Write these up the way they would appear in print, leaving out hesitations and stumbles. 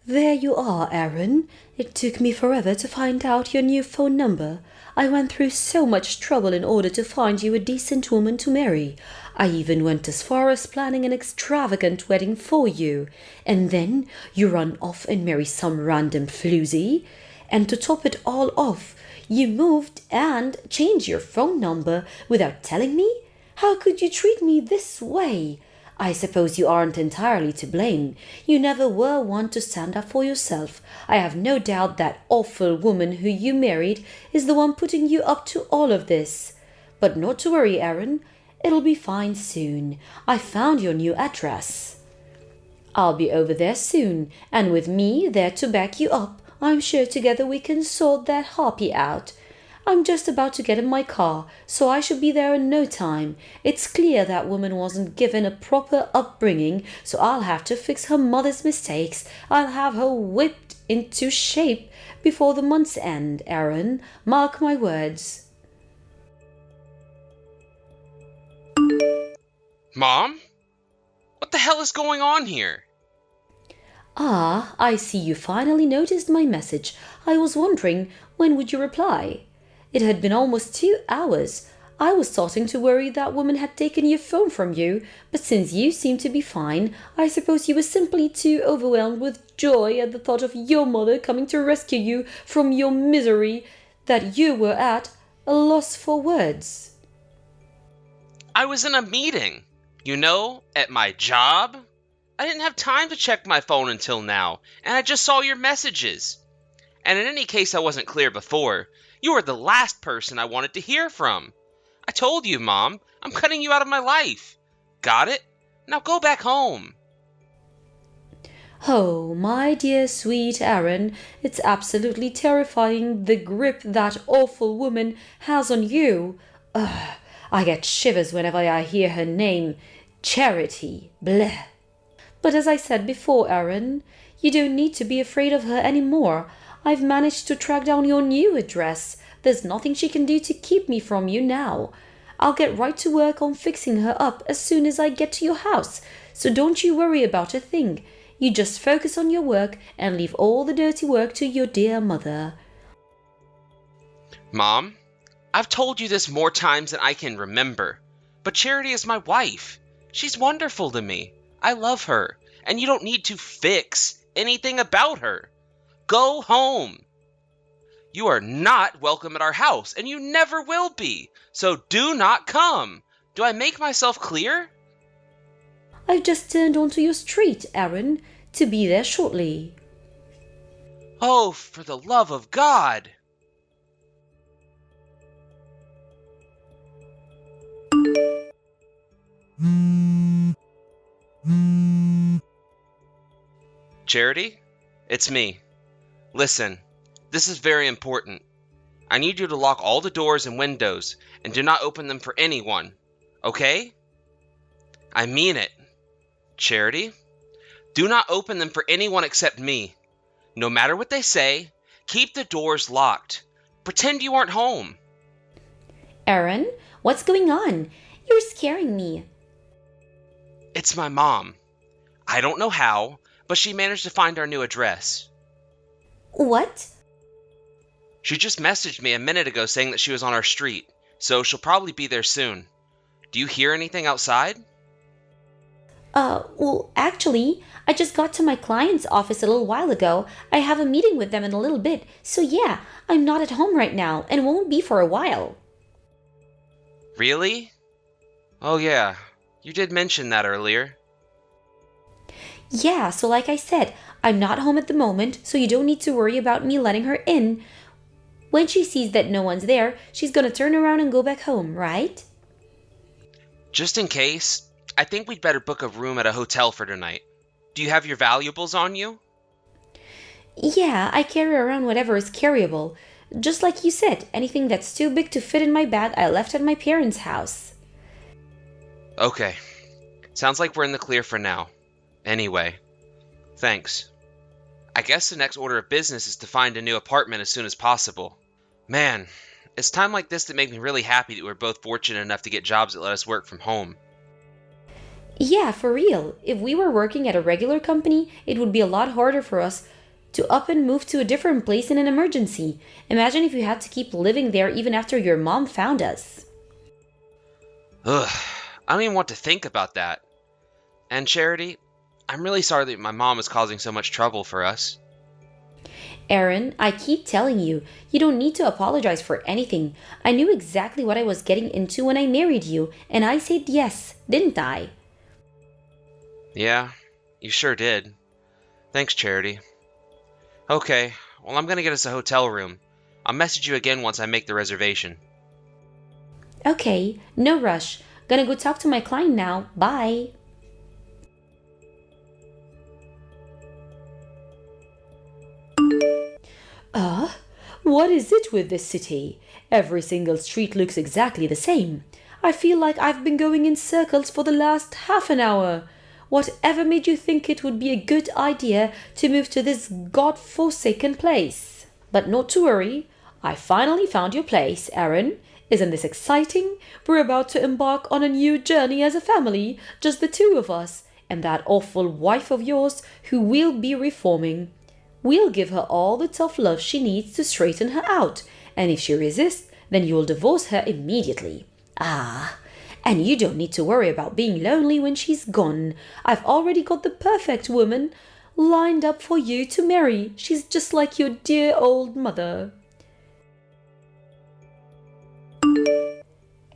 There you are, Aaron. It took me forever to find out your new phone number. I went through so much trouble in order to find you a decent woman to marry. I even went as far as planning an extravagant wedding for you. And then you run off and marry some random floozy. And to top it all off, you moved and changed your phone number without telling me? How could you treat me this way? I suppose you aren't entirely to blame. You never were one to stand up for yourself. I have no doubt that awful woman who you married is the one putting you up to all of this. But not to worry, Aaron. It'll be fine soon. I found your new address. I'll be over there soon, and with me there to back you up, I'm sure together we can sort that harpy out. I'm just about to get in my car, so I should be there in no time. It's clear that woman wasn't given a proper upbringing, so I'll have to fix her mother's mistakes. I'll have her whipped into shape before the month's end, Aaron. Mark my words. Mom? What the hell is going on here? Ah, I see you finally noticed my message. I was wondering, when would you reply? It had been almost 2 hours. I was starting to worry that woman had taken your phone from you, but since you seem to be fine, I suppose you were simply too overwhelmed with joy at the thought of your mother coming to rescue you from your misery that you were at a loss for words. I was in a meeting, at my job. I didn't have time to check my phone until now, and I just saw your messages. And in any case I wasn't clear before, you were the last person I wanted to hear from. I told you, Mom, I'm cutting you out of my life. Got it? Now go back home. Oh, my dear sweet Aaron, it's absolutely terrifying the grip that awful woman has on you. Ugh, I get shivers whenever I hear her name. Charity. Bleh. But as I said before, Aaron, you don't need to be afraid of her anymore. I've managed to track down your new address. There's nothing she can do to keep me from you now. I'll get right to work on fixing her up as soon as I get to your house, so don't you worry about a thing. You just focus on your work and leave all the dirty work to your dear mother. Mom, I've told you this more times than I can remember, but Charity is my wife. She's wonderful to me. I love her, and you don't need to fix anything about her. Go home. You are not welcome at our house, and you never will be, so do not come. Do I make myself clear? I've just turned onto your street, Aaron, to be there shortly. Oh, for the love of God! Charity? It's me. Listen, this is very important. I need you to lock all the doors and windows and do not open them for anyone, okay? I mean it. Charity? Do not open them for anyone except me. No matter what they say, keep the doors locked. Pretend you aren't home. Aaron, what's going on? You're scaring me. It's my mom. I don't know how, but she managed to find our new address. What? She just messaged me a minute ago saying that she was on our street, so she'll probably be there soon. Do you hear anything outside? Well, actually, I just got to my client's office a little while ago. I have a meeting with them in a little bit, so yeah, I'm not at home right now and won't be for a while. Really? Oh yeah, you did mention that earlier. Yeah, so like I said, I'm not home at the moment, so you don't need to worry about me letting her in. When she sees that no one's there, she's gonna turn around and go back home, right? Just in case, I think we'd better book a room at a hotel for tonight. Do you have your valuables on you? Yeah, I carry around whatever is carryable. Just like you said, anything that's too big to fit in my bag I left at my parents' house. Okay. Sounds like we're in the clear for now. Anyway, thanks. I guess the next order of business is to find a new apartment as soon as possible. Man, it's time like this that make me really happy that we're both fortunate enough to get jobs that let us work from home. Yeah, for real. If we were working at a regular company, it would be a lot harder for us To up and move to a different place in an emergency. Imagine if you had to keep living there even after your mom found us. Ugh, I don't even want to think about that. And Charity, I'm really sorry that my mom is causing so much trouble for us. Aaron, I keep telling you, you don't need to apologize for anything. I knew exactly what I was getting into when I married you, and I said yes, didn't I? Yeah, you sure did. Thanks, Charity. Okay, well, I'm gonna get us a hotel room. I'll message you again once I make the reservation. Okay, no rush. Gonna go talk to my client now. Bye. What is it with this city? Every single street looks exactly the same. I feel like I've been going in circles for the last half an hour. Whatever made you think it would be a good idea to move to this god-forsaken place? But not to worry. I finally found your place, Aaron. Isn't this exciting? We're about to embark on a new journey as a family, just the two of us, and that awful wife of yours who we'll be reforming. We'll give her all the tough love she needs to straighten her out, and if she resists, then you'll divorce her immediately. Ah, and you don't need to worry about being lonely when she's gone. I've already got the perfect woman lined up for you to marry. She's just like your dear old mother.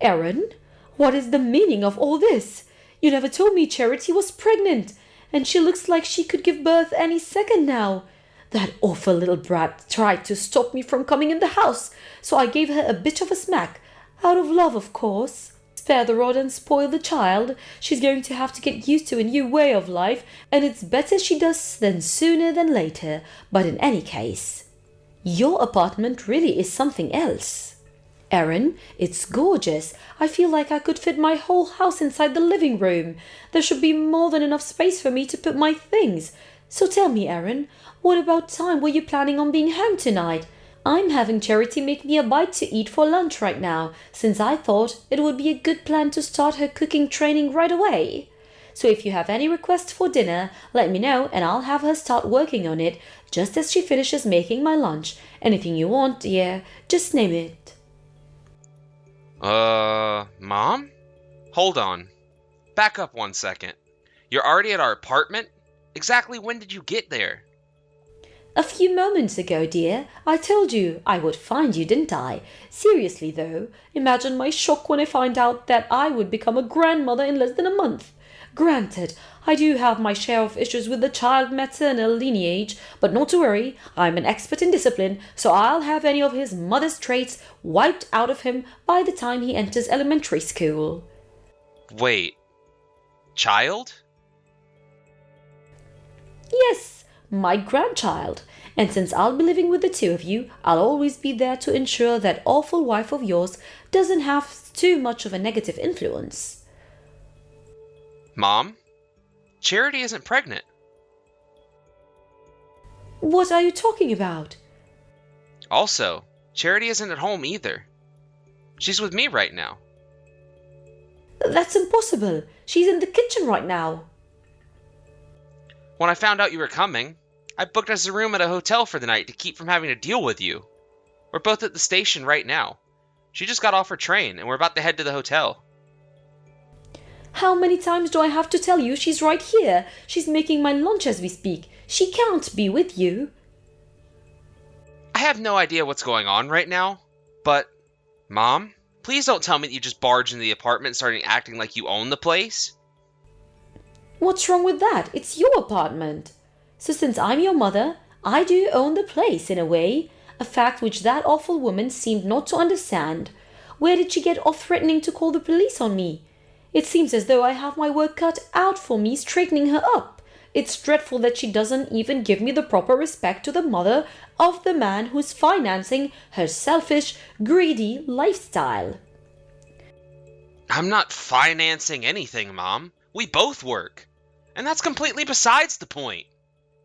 Aaron, what is the meaning of all this? You never told me Charity was pregnant, and she looks like she could give birth any second now. That awful little brat tried to stop me from coming in the house, so I gave her a bit of a smack. Out of love, of course. Spare the rod and spoil the child. She's going to have to get used to a new way of life, and it's better she does than sooner than later. But in any case, your apartment really is something else. Aaron, it's gorgeous. I feel like I could fit my whole house inside the living room. There should be more than enough space for me to put my things. So tell me, Aaron, what about time were you planning on being home tonight? I'm having Charity make me a bite to eat for lunch right now, since I thought it would be a good plan to start her cooking training right away. So if you have any requests for dinner, let me know and I'll have her start working on it just as she finishes making my lunch. Anything you want, dear, just name it. Mom? Hold on. Back up 1 second. You're already at our apartment? Exactly when did you get there? A few moments ago, dear. I told you I would find you, didn't I? Seriously, though, imagine my shock when I find out that I would become a grandmother in less than a month. Granted, I do have my share of issues with the child maternal lineage, but not to worry, I'm an expert in discipline, so I'll have any of his mother's traits wiped out of him by the time he enters elementary school. Wait. Child? Yes, my grandchild. And since I'll be living with the two of you, I'll always be there to ensure that awful wife of yours doesn't have too much of a negative influence. Mom? Charity isn't pregnant. What are you talking about? Also, Charity isn't at home either. She's with me right now. That's impossible. She's in the kitchen right now. When I found out you were coming, I booked us a room at a hotel for the night to keep from having to deal with you. We're both at the station right now. She just got off her train, and we're about to head to the hotel. How many times do I have to tell you she's right here? She's making my lunch as we speak. She can't be with you. I have no idea what's going on right now, but... Mom, please don't tell me that you just barged into the apartment and started acting like you own the place. What's wrong with that? It's your apartment. So since I'm your mother, I do own the place in a way, a fact which that awful woman seemed not to understand. Where did she get off threatening to call the police on me? It seems as though I have my work cut out for me straightening her up. It's dreadful that she doesn't even give me the proper respect to the mother of the man who's financing her selfish, greedy lifestyle. I'm not financing anything, Mom. We both work. And that's completely besides the point.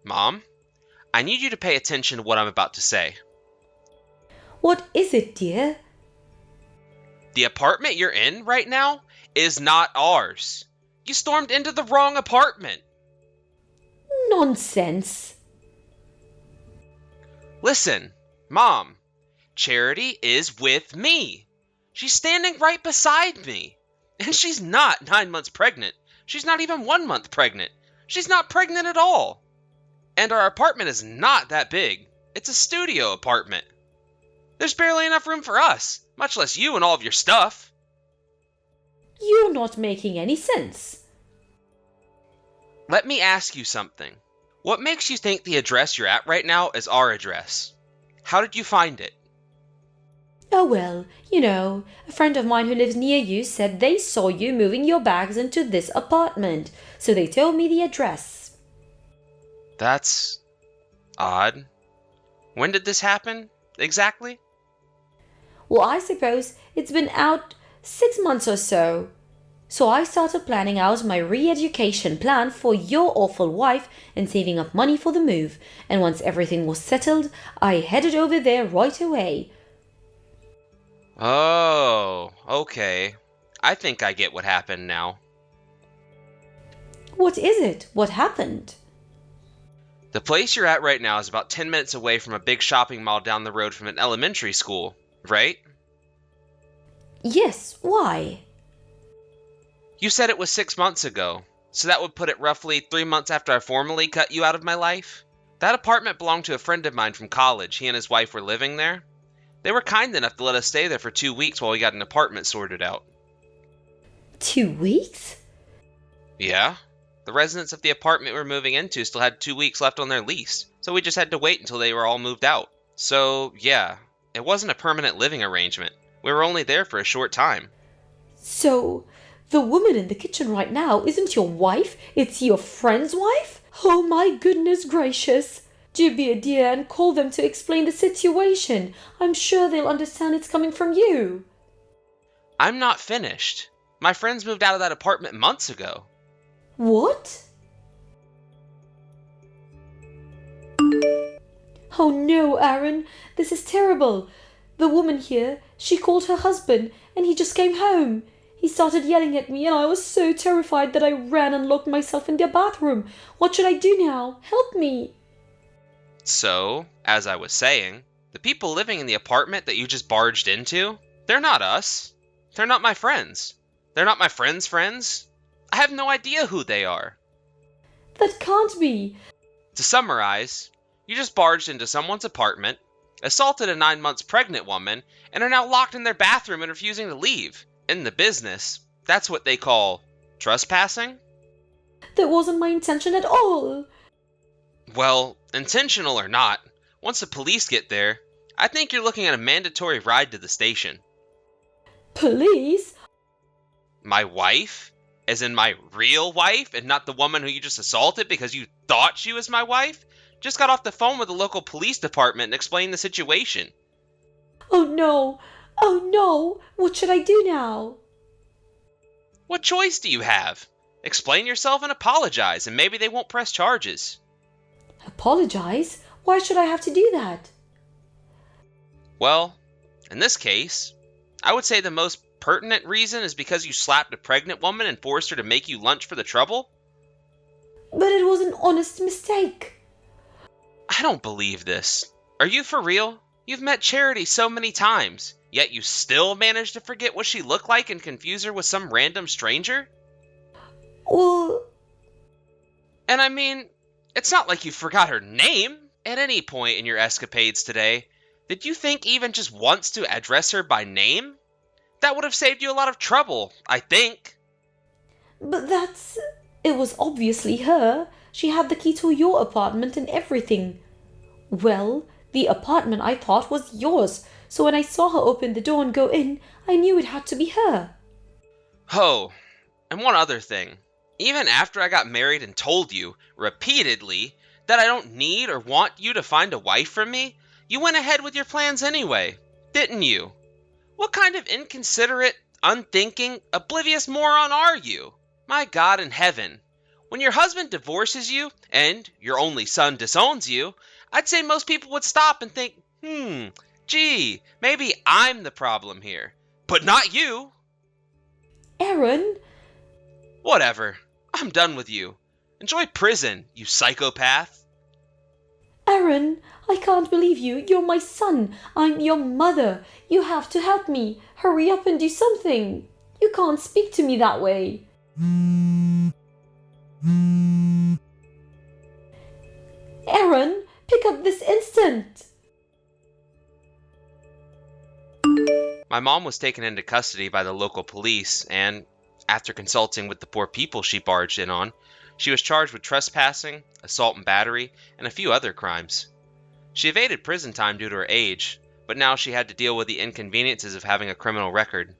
Mom, I need you to pay attention to what I'm about to say. What is it, dear? The apartment you're in right now is not ours. You stormed into the wrong apartment. Nonsense. Listen, Mom, Charity is with me. She's standing right beside me. And she's not 9 months pregnant. She's not even 1 month pregnant. She's not pregnant at all. And our apartment is not that big. It's a studio apartment. There's barely enough room for us, much less you and all of your stuff. You're not making any sense. Let me ask you something. What makes you think the address you're at right now is our address? How did you find it? Oh well, a friend of mine who lives near you said they saw you moving your bags into this apartment, so they told me the address. That's odd. When did this happen, exactly? Well, I suppose it's been out 6 months or so. So I started planning out my re-education plan for your awful wife and saving up money for the move. And once everything was settled, I headed over there right away. Oh, okay. I think I get what happened now. What is it? What happened? The place you're at right now is about 10 minutes away from a big shopping mall down the road from an elementary school, right? Yes, why? You said it was 6 months ago, so that would put it roughly 3 months after I formally cut you out of my life. That apartment belonged to a friend of mine from college. He and his wife were living there. They were kind enough to let us stay there for 2 weeks while we got an apartment sorted out. 2 weeks? Yeah. The residents of the apartment we were moving into still had 2 weeks left on their lease, so we just had to wait until they were all moved out. So, yeah, it wasn't a permanent living arrangement. We were only there for a short time. So, the woman in the kitchen right now isn't your wife, it's your friend's wife? Oh my goodness gracious! Do be a dear and call them to explain the situation. I'm sure they'll understand it's coming from you. I'm not finished. My friends moved out of that apartment months ago. What? Oh no, Aaron, this is terrible. The woman here, she called her husband and he just came home. He started yelling at me and I was so terrified that I ran and locked myself in their bathroom. What should I do now? Help me. So, as I was saying, the people living in the apartment that you just barged into, they're not us. They're not my friends. They're not my friends' friends. I have no idea who they are. That can't be. To summarize, you just barged into someone's apartment, assaulted a 9 months pregnant woman, and are now locked in their bathroom and refusing to leave. In the business, that's what they call trespassing? That wasn't my intention at all. Well, intentional or not, once the police get there, I think you're looking at a mandatory ride to the station. Police? My wife? As in my real wife, and not the woman who you just assaulted because you thought she was my wife? Just got off the phone with the local police department and explained the situation. Oh no! Oh no! What should I do now? What choice do you have? Explain yourself and apologize, and maybe they won't press charges. Apologize? Why should I have to do that? Well, in this case, I would say the most pertinent reason is because you slapped a pregnant woman and forced her to make you lunch for the trouble? But it was an honest mistake. I don't believe this. Are you for real? You've met Charity so many times, yet you still managed to forget what she looked like and confuse her with some random stranger? Well... And I mean, it's not like you forgot her name. At any point in your escapades today, did you think even just once to address her by name? That would have saved you a lot of trouble, I think. But that's... It was obviously her. She had the key to your apartment and everything. Well, the apartment I thought was yours, so when I saw her open the door and go in, I knew it had to be her. Oh, and one other thing. Even after I got married and told you, repeatedly, that I don't need or want you to find a wife for me, you went ahead with your plans anyway, didn't you? What kind of inconsiderate, unthinking, oblivious moron are you? My God in heaven. When your husband divorces you, and your only son disowns you, I'd say most people would stop and think, gee, maybe I'm the problem here. But not you. Aaron? Whatever. I'm done with you. Enjoy prison, you psychopath. Aaron, I can't believe you. You're my son. I'm your mother. You have to help me. Hurry up and do something. You can't speak to me that way. Aaron, pick up this instant. My mom was taken into custody by the local police, and after consulting with the poor people she barged in on, she was charged with trespassing, assault and battery, and a few other crimes. She evaded prison time due to her age, but now she had to deal with the inconveniences of having a criminal record.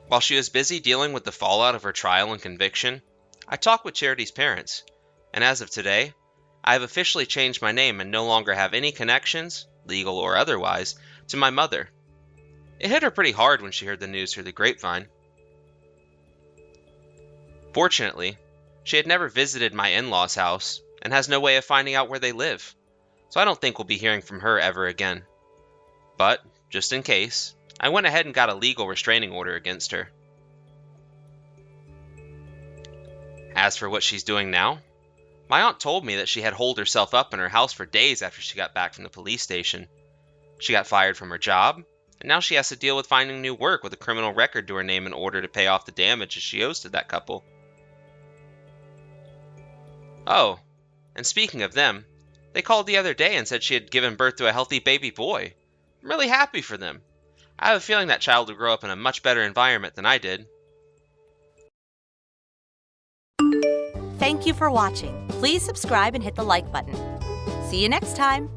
While she was busy dealing with the fallout of her trial and conviction, I talked with Charity's parents, and as of today, I have officially changed my name and no longer have any connections, legal or otherwise, to my mother. It hit her pretty hard when she heard the news through the grapevine. Fortunately, she had never visited my in-laws' house and has no way of finding out where they live, so I don't think we'll be hearing from her ever again. But, just in case, I went ahead and got a legal restraining order against her. As for what she's doing now, my aunt told me that she had holed herself up in her house for days after she got back from the police station. She got fired from her job, and now she has to deal with finding new work with a criminal record to her name in order to pay off the damages she owes to that couple. Oh, and speaking of them, they called the other day and said she had given birth to a healthy baby boy. I'm really happy for them. I have a feeling that child will grow up in a much better environment than I did. Thank you for watching. Please subscribe and hit the like button. See you next time.